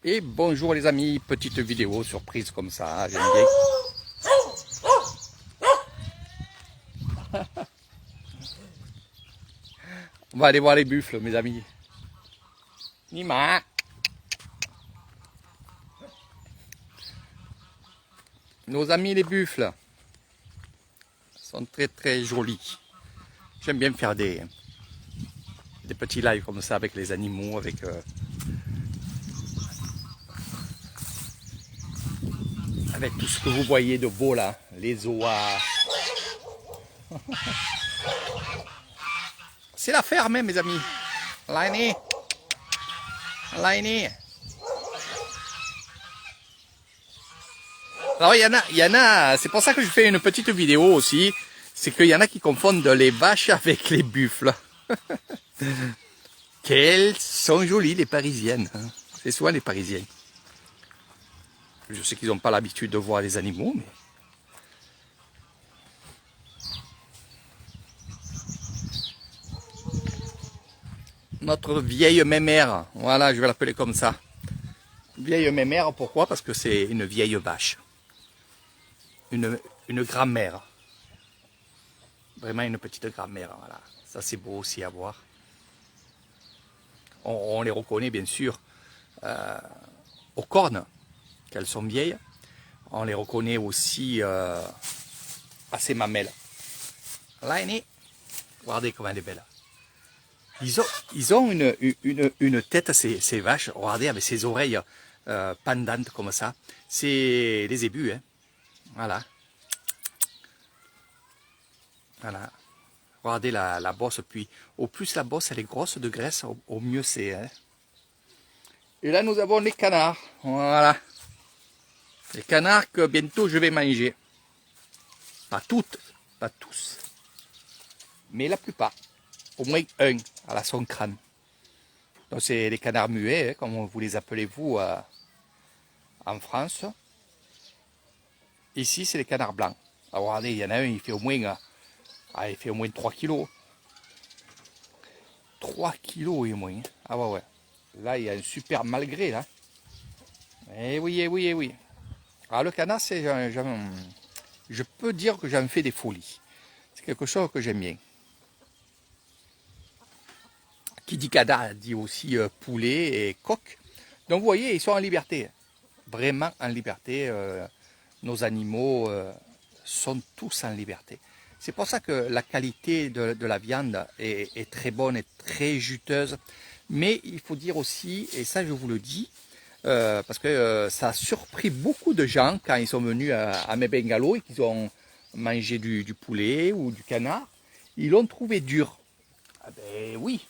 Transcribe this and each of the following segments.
Et bonjour les amis, petite vidéo surprise comme ça, j'aime bien. On va aller voir les buffles mes amis. Nima. Nos amis les buffles sont très jolis. J'aime bien faire des petits lives comme ça avec les animaux, avec tout ce que vous voyez de beau là, les oies. C'est la ferme hein, mes amis. L'aîné. L'aîné. Alors il y en a, c'est pour ça que je fais une petite vidéo aussi, c'est qu'il y en a qui confondent les vaches avec les buffles. Qu'elles sont jolies les parisiennes, hein. C'est souvent les parisiennes. Je sais qu'ils n'ont pas l'habitude de voir les animaux, mais... Notre vieille mémère, voilà, je vais l'appeler comme ça. Vieille mémère, pourquoi? Parce que c'est une vieille vache. Une grand-mère. Vraiment une petite grand-mère, voilà. Ça c'est beau aussi à voir. On les reconnaît bien sûr aux cornes, qu'elles sont vieilles. On les reconnaît aussi à ses mamelles. Là, regardez comment elle est belle. Ils ont une tête, ces vaches, regardez, avec ses oreilles pendantes comme ça. C'est les zébus, hein. Voilà. Voilà. Regardez la bosse, puis au plus la bosse elle est grosse de graisse, au mieux c'est. Hein. Et là nous avons les canards. Voilà. Les canards que bientôt je vais manger. Pas toutes, pas tous. Mais la plupart. Au moins un à la son crâne. Donc c'est les canards muets, hein, comme vous les appelez vous en France. Ici c'est les canards blancs. Alors, regardez, il y en a un, il fait au moins 3 kilos. 3 kilos et moins. Ah ouais. Là, il y a un super malgré, là. Eh oui, eh oui, eh oui. Alors, le canard, je peux dire que j'en fais des folies. C'est quelque chose que j'aime bien. Qui dit canard dit aussi poulet et coq. Donc, vous voyez, ils sont en liberté. Vraiment en liberté. Nos animaux sont tous en liberté. C'est pour ça que la qualité de la viande est très bonne et très juteuse. Mais il faut dire aussi, et ça je vous le dis, parce que ça a surpris beaucoup de gens quand ils sont venus à mes bungalows et qu'ils ont mangé du poulet ou du canard. Ils l'ont trouvé dur. Ah ben oui,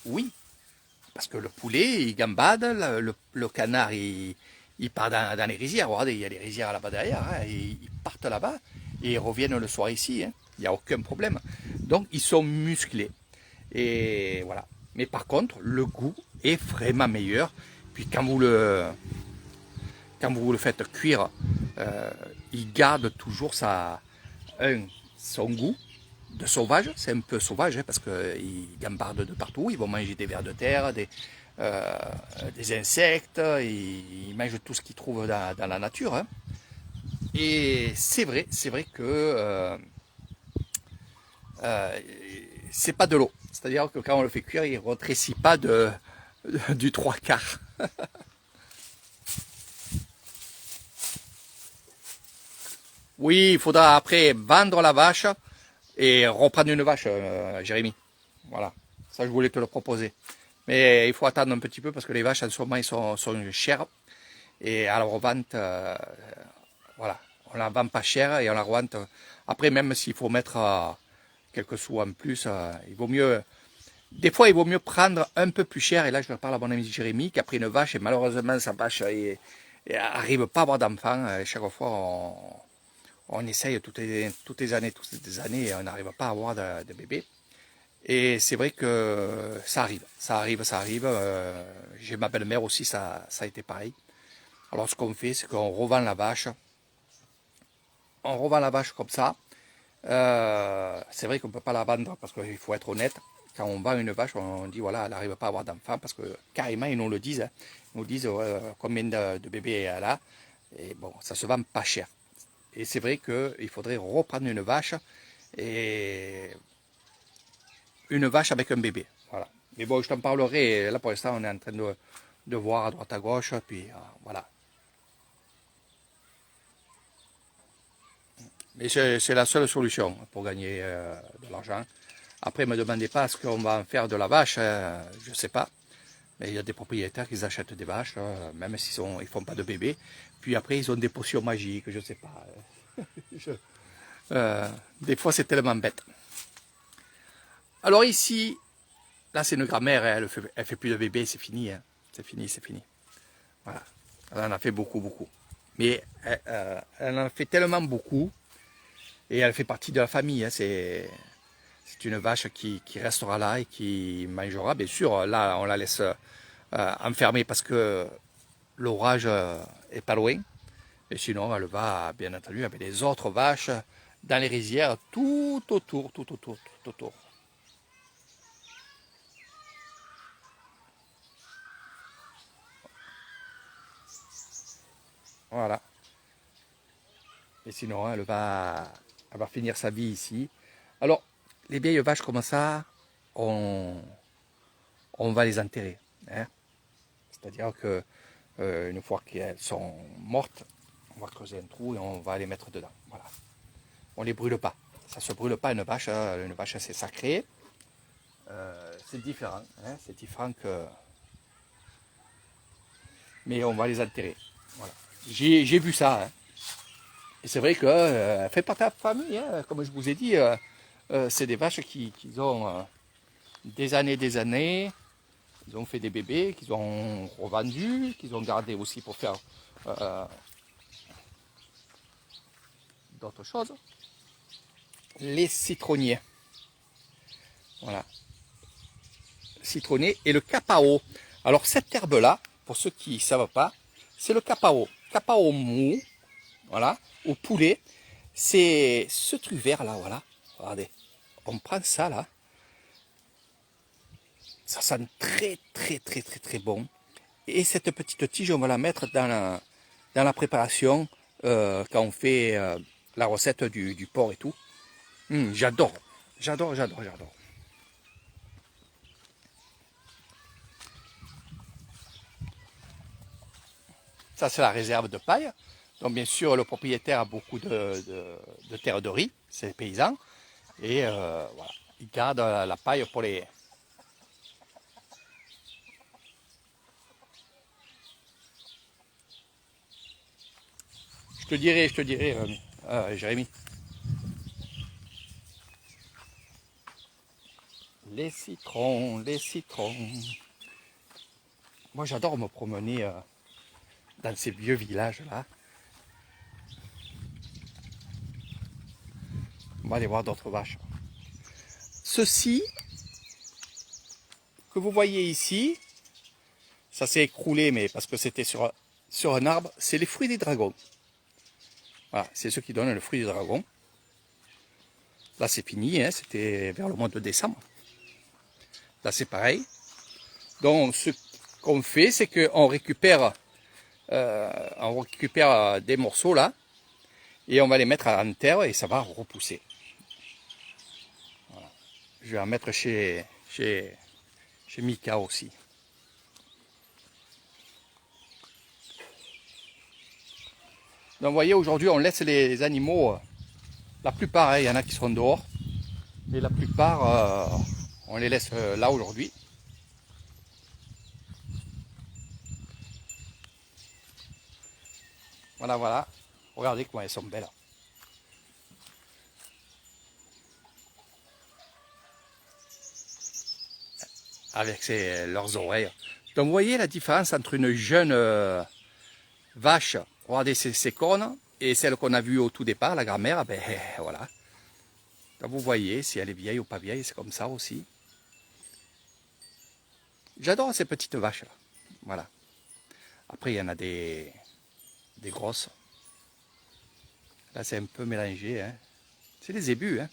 oui. Parce que le poulet, il gambade, le canard, il part dans les rizières. Regardez, il y a les rizières là-bas derrière. Hein, ils partent là-bas et ils reviennent le soir ici. Hein, il n'y a aucun problème. Donc, ils sont musclés. Et voilà. Mais par contre, le goût est vraiment meilleur. Puis quand vous le faites cuire, il garde toujours son goût de sauvage. C'est un peu sauvage hein, parce qu'ils gambardent de partout. Ils vont manger des vers de terre, des insectes. Ils mangent tout ce qu'ils trouvent dans la nature. Hein. Et c'est vrai que c'est pas de l'eau. C'est-à-dire que quand on le fait cuire, il ne rétrécit pas du 3/4. Oui, il faudra après vendre la vache et reprendre une vache, Jérémy. Voilà, ça je voulais te le proposer. Mais il faut attendre un petit peu parce que les vaches en ce moment ils sont chères. Et à la revente, voilà, on la vend pas cher et on la revente. Après, même s'il faut mettre quelques sous en plus, il vaut mieux. Des fois, il vaut mieux prendre un peu plus cher. Et là, je parle à mon ami Jérémy qui a pris une vache et malheureusement, sa vache n'arrive pas à avoir d'enfants. Chaque fois, on essaye toutes les années et on n'arrive pas à avoir de bébé. Et c'est vrai que ça arrive. J'ai ma belle-mère aussi, ça a été pareil. Alors ce qu'on fait, c'est qu'on revend la vache. On revend la vache comme ça. C'est vrai qu'on ne peut pas la vendre parce qu'il faut être honnête. quand on vend une vache, on dit voilà, elle n'arrive pas à avoir d'enfants parce que carrément ils nous le disent. Hein. Ils nous disent combien de bébés elle a. Et bon, ça se vend pas cher. Et c'est vrai qu'il faudrait reprendre une vache et une vache avec un bébé. Voilà. Mais bon, je t'en parlerai. Là pour l'instant, on est en train de voir à droite à gauche. Puis voilà. Mais c'est la seule solution pour gagner de l'argent. Après, ne me demandez pas ce qu'on va en faire de la vache, je ne sais pas. Mais il y a des propriétaires qui achètent des vaches, même s'ils ne font pas de bébés. Puis après, ils ont des potions magiques, je ne sais pas. Des fois, c'est tellement bête. Alors ici, là, c'est une grand-mère, elle fait plus de bébés, c'est fini. Hein. C'est fini, c'est fini. Voilà. Elle en a fait beaucoup, beaucoup. Mais elle en a fait tellement beaucoup. Et elle fait partie de la famille. Hein. C'est une vache qui restera là et qui mangera. Bien sûr, là, on la laisse enfermée parce que l'orage est pas loin. Et sinon, elle va, bien entendu, avec les autres vaches dans les rizières tout autour, tout autour, tout autour. Voilà. Et sinon, elle va finir sa vie ici. Alors, les vieilles vaches comme ça, on va les enterrer. Hein. C'est-à-dire que une fois qu'elles sont mortes, on va creuser un trou et on va les mettre dedans. Voilà. On ne les brûle pas. Ça ne se brûle pas une vache. Une vache, c'est sacré. C'est différent. Hein. C'est différent que... Mais on va les enterrer. Voilà. J'ai vu ça. Hein. Et c'est vrai qu'elle fait partie de la famille. Hein. Comme je vous ai dit, c'est des vaches qui ont des années. Ils ont fait des bébés, qu'ils ont revendus, qu'ils ont gardés aussi pour faire d'autres choses. Les citronniers. Voilà. Citronnier et le cacao. Alors cette herbe-là, pour ceux qui ne savent pas, c'est le cacao. Cacao mou, voilà, au poulet. C'est ce truc vert là, voilà. Regardez. On prend ça là. Ça sent très très très très très bon. Et cette petite tige, on va la mettre dans la préparation quand on fait la recette du porc et tout. J'adore. J'adore, j'adore, j'adore. Ça, c'est la réserve de paille. Donc, bien sûr, le propriétaire a beaucoup de terres de riz, c'est les paysans. Et voilà, il garde la paille pour les... je te dirai, Jérémy. Les citrons, les citrons. Moi, j'adore me promener dans ces vieux villages-là. On va aller voir d'autres vaches. Ceci que vous voyez ici, ça s'est écroulé, mais parce que c'était sur un arbre, c'est les fruits des dragons. Voilà, c'est ceux qui donnent le fruit du dragon. Là, c'est fini, hein, c'était vers le mois de décembre. Là, c'est pareil. Donc, ce qu'on fait, c'est qu'on récupère, des morceaux là, et on va les mettre en terre et ça va repousser. Voilà. Je vais en mettre chez Mika aussi. Donc, vous voyez, aujourd'hui, on laisse les animaux, la plupart, il y en a qui seront dehors, mais la plupart, on les laisse là aujourd'hui. Voilà, voilà. Regardez comment elles sont belles. Avec leurs oreilles. Donc vous voyez la différence entre une jeune vache, regardez ses cornes, et celle qu'on a vue au tout départ, la grand-mère, ben voilà. Donc vous voyez si elle est vieille ou pas vieille, c'est comme ça aussi. J'adore ces petites vaches là. Voilà. Après il y en a des grosses. Là c'est un peu mélangé. Hein. C'est des zébus. Hein.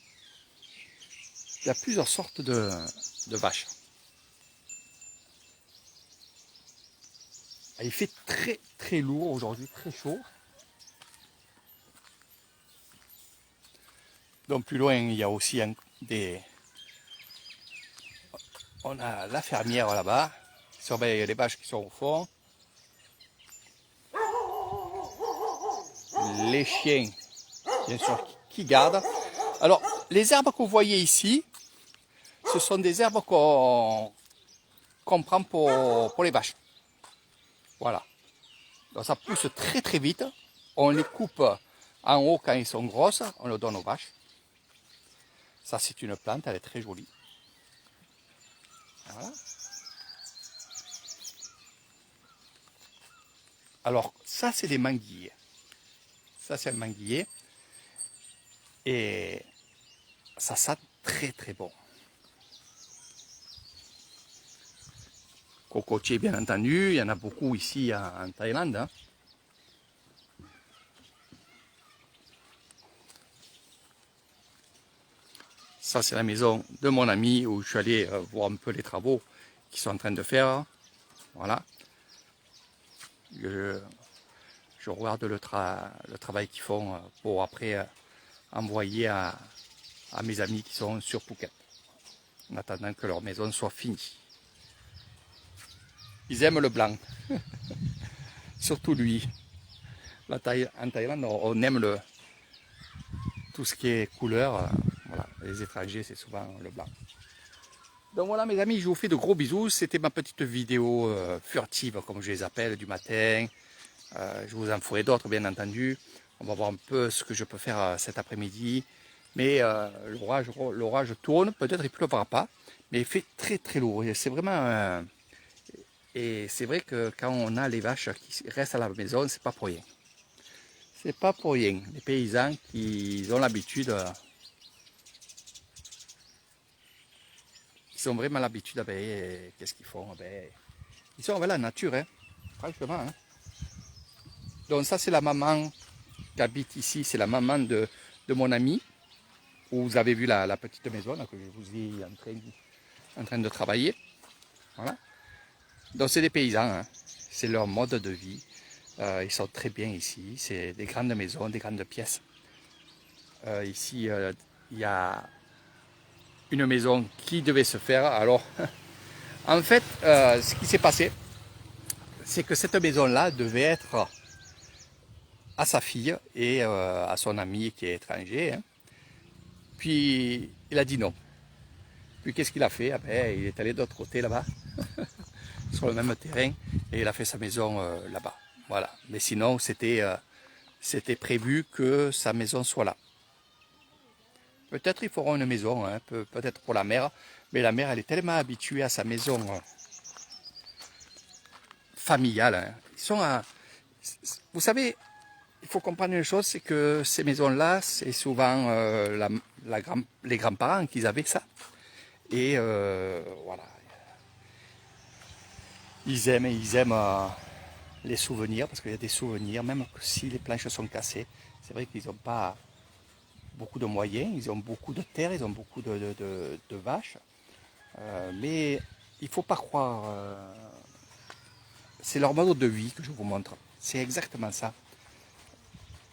Il y a plusieurs sortes de vaches. Il fait très très lourd aujourd'hui, très chaud. Donc plus loin, il y a aussi on a la fermière là-bas, qui surveille les vaches qui sont au fond. Les chiens, bien sûr, qui gardent. Alors, les herbes que vous voyez ici, ce sont des herbes qu'on prend pour les vaches. Voilà. Donc ça pousse très très vite. On les coupe en haut quand ils sont grosses, on le donne aux vaches. Ça c'est une plante, elle est très jolie. Voilà. Alors ça c'est des manguiers. Ça c'est un manguier. Et ça sent très très bon. Cocotier bien entendu, il y en a beaucoup ici en Thaïlande. Hein. Ça c'est la maison de mon ami où je suis allé voir un peu les travaux qu'ils sont en train de faire. Voilà. Je regarde le travail qu'ils font pour après envoyer à mes amis qui sont sur Phuket, en attendant que leur maison soit finie. Ils aiment le blanc, surtout lui. En Thaïlande, on aime tout ce qui est couleur. Voilà. Les étrangers, c'est souvent le blanc. Donc voilà mes amis, je vous fais de gros bisous. C'était ma petite vidéo furtive, comme je les appelle, du matin. Je vous en ferai d'autres, bien entendu. On va voir un peu ce que je peux faire cet après-midi. Mais l'orage tourne, peut-être il ne pleuvra pas, mais il fait très très lourd. C'est vraiment... et c'est vrai que quand on a les vaches qui restent à la maison, c'est pas pour rien. C'est pas pour rien. Les paysans qui ont l'habitude... ils ont vraiment l'habitude, qu'est-ce qu'ils font? Ils sont avec la nature, hein, franchement. Hein. Donc ça c'est la maman qui habite ici, c'est la maman de mon ami. Où vous avez vu la petite maison là, que je vous ai en train de travailler. Voilà. Donc c'est des paysans, hein. C'est leur mode de vie. Ils sont très bien ici. C'est des grandes maisons, des grandes pièces. Ici, il y a une maison qui devait se faire. Alors, en fait, ce qui s'est passé, c'est que cette maison-là devait être à sa fille et à son ami qui est étranger. Hein. Puis, il a dit non. Puis, qu'est-ce qu'il a fait? Il est allé de l'autre côté là-bas, sur le même terrain, et il a fait sa maison là-bas. Voilà. Mais sinon, c'était prévu que sa maison soit là. Peut-être ils feront une maison, hein, peut-être pour la mère, mais la mère, elle est tellement habituée à sa maison familiale. Hein. Ils sont vous savez, il faut comprendre une chose, c'est que ces maisons-là, c'est souvent les grands-parents qui avaient ça. Et voilà. Ils aiment les souvenirs, parce qu'il y a des souvenirs, même si les planches sont cassées. C'est vrai qu'ils n'ont pas beaucoup de moyens, ils ont beaucoup de terre, ils ont beaucoup de vaches. Mais il ne faut pas croire. C'est leur mode de vie que je vous montre. C'est exactement ça.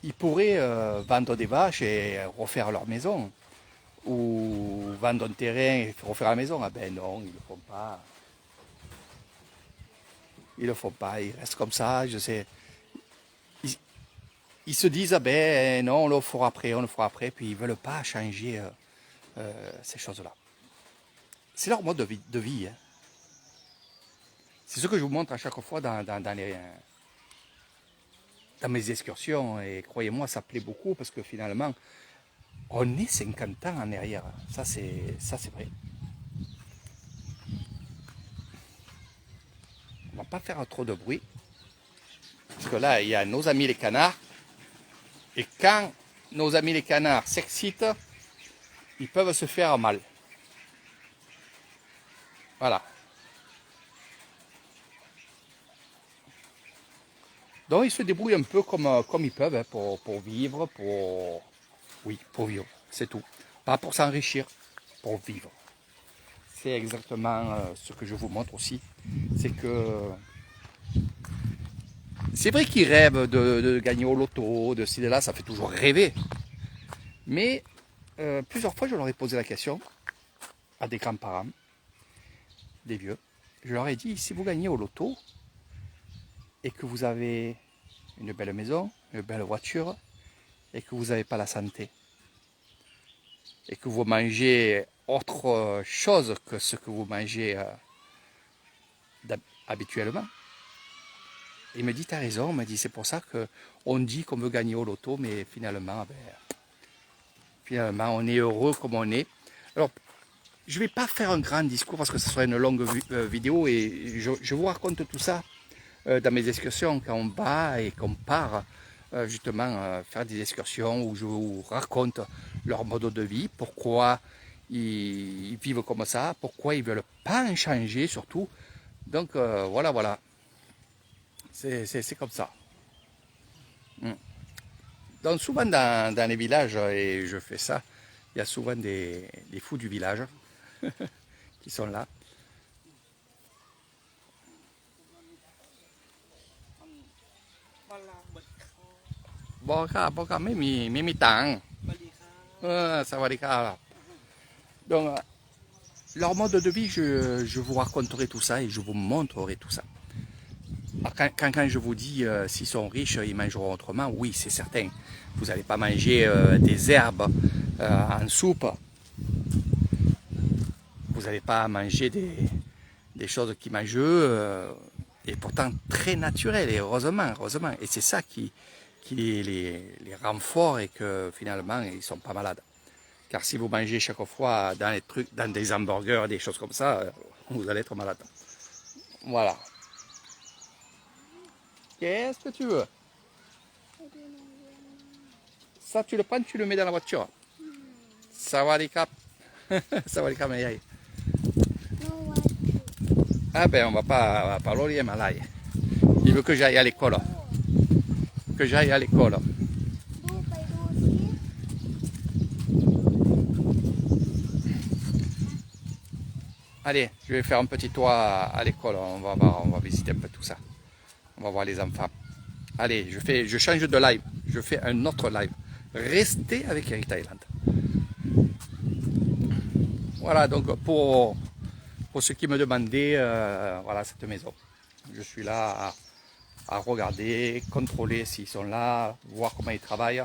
Ils pourraient vendre des vaches et refaire leur maison. Ou vendre un terrain et refaire la maison. Ah ben non, ils ne le font pas. Ils ne le font pas, ils restent comme ça, je sais. Ils se disent, ah ben non, on le fera après, puis ils ne veulent pas changer ces choses-là. C'est leur mode de vie. Hein. C'est ce que je vous montre à chaque fois dans mes excursions. Et croyez-moi, ça plaît beaucoup parce que finalement, on est 50 ans en arrière. Ça, c'est vrai. On ne va pas faire trop de bruit. Parce que là, il y a nos amis les canards. Et quand nos amis les canards s'excitent, ils peuvent se faire mal. Voilà. Donc ils se débrouillent un peu comme ils peuvent hein, pour vivre, pour vivre, c'est tout. Pas pour s'enrichir. pour vivre. C'est exactement ce que je vous montre aussi. C'est que c'est vrai qu'ils rêvent de gagner au loto, de ci, de là, ça fait toujours rêver. Mais plusieurs fois, je leur ai posé la question à des grands-parents, des vieux. Je leur ai dit, si vous gagnez au loto et que vous avez une belle maison, une belle voiture et que vous n'avez pas la santé et que vous mangez autre chose que ce que vous mangez habituellement. Il me dit, tu as raison, il me dit, c'est pour ça qu'on dit qu'on veut gagner au loto, mais finalement, finalement, on est heureux comme on est. Alors, je ne vais pas faire un grand discours parce que ce serait une longue vidéo et je vous raconte tout ça dans mes excursions quand on va et qu'on part justement faire des excursions où je vous raconte leur mode de vie, pourquoi ils vivent comme ça, pourquoi ils ne veulent pas en changer surtout. Donc voilà. C'est comme ça. Donc souvent dans les villages, et je fais ça, il y a souvent des fous du village qui sont là. Bon, mais mi tang. Ça va les cas. Donc leur mode de vie, je vous raconterai tout ça et je vous montrerai tout ça. Quand je vous dis s'ils sont riches, ils mangeront autrement, oui, c'est certain. Vous n'allez pas manger des herbes en soupe. Vous n'allez pas manger des choses qui mangent eux, et pourtant très naturelles, et heureusement. Et c'est ça qui les rend forts et que finalement, ils ne sont pas malades. Car si vous mangez chaque fois dans des hamburgers, des choses comme ça, vous allez être malade. Voilà. Qu'est-ce que tu veux? Ça, tu le prends, tu le mets dans la voiture. Ça va les cap. Ça va les cap, mais ah ben, on va pas l'olier, malai. Il veut que j'aille à l'école. Que j'aille à l'école. Allez, je vais faire un petit tour à l'école. On va visiter un peu tout ça. On va voir les enfants. Allez, je change de live. Je fais un autre live. Restez avec Eric Thaïlande. Voilà, donc pour ceux qui me demandaient, voilà cette maison. Je suis là à regarder, contrôler s'ils sont là, voir comment ils travaillent.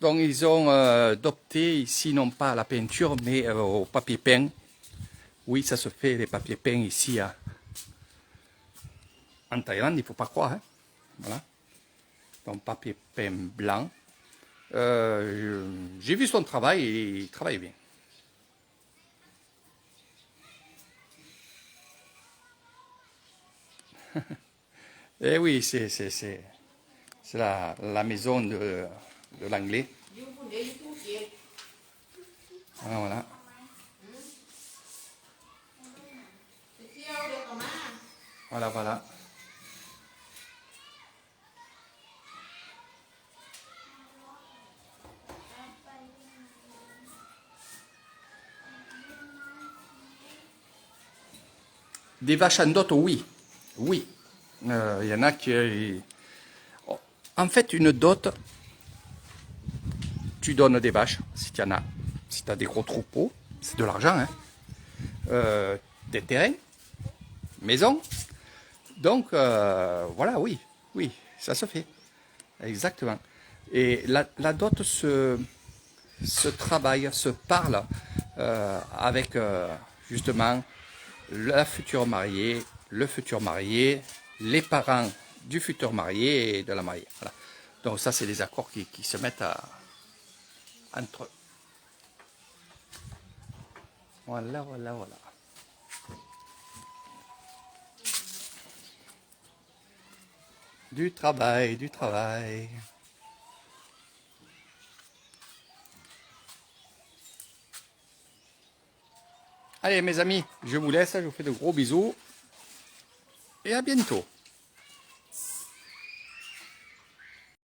Donc ils ont adopté ici non pas la peinture mais au papier peint. Oui, ça se fait les papiers peints ici en Thaïlande, il ne faut pas croire. Hein. Voilà. Donc papier peint blanc. J'ai vu son travail et il travaille bien. Et oui, c'est la maison de l'anglais. Voilà. Voilà. Des vaches en dot, oui. Oui. Il y en a qui... En fait, une dot, tu donnes des vaches, si tu en as. Si tu as des gros troupeaux, c'est de l'argent. Hein. Des terrains, maison. Donc, voilà, oui, ça se fait. Exactement. Et la dot se travaille, se parle avec justement la future mariée, le futur marié, les parents du futur marié et de la mariée. Voilà. Donc ça, c'est des accords qui se mettent entre eux. Voilà. Du travail. Allez mes amis, je vous laisse, je vous fais de gros bisous et à bientôt.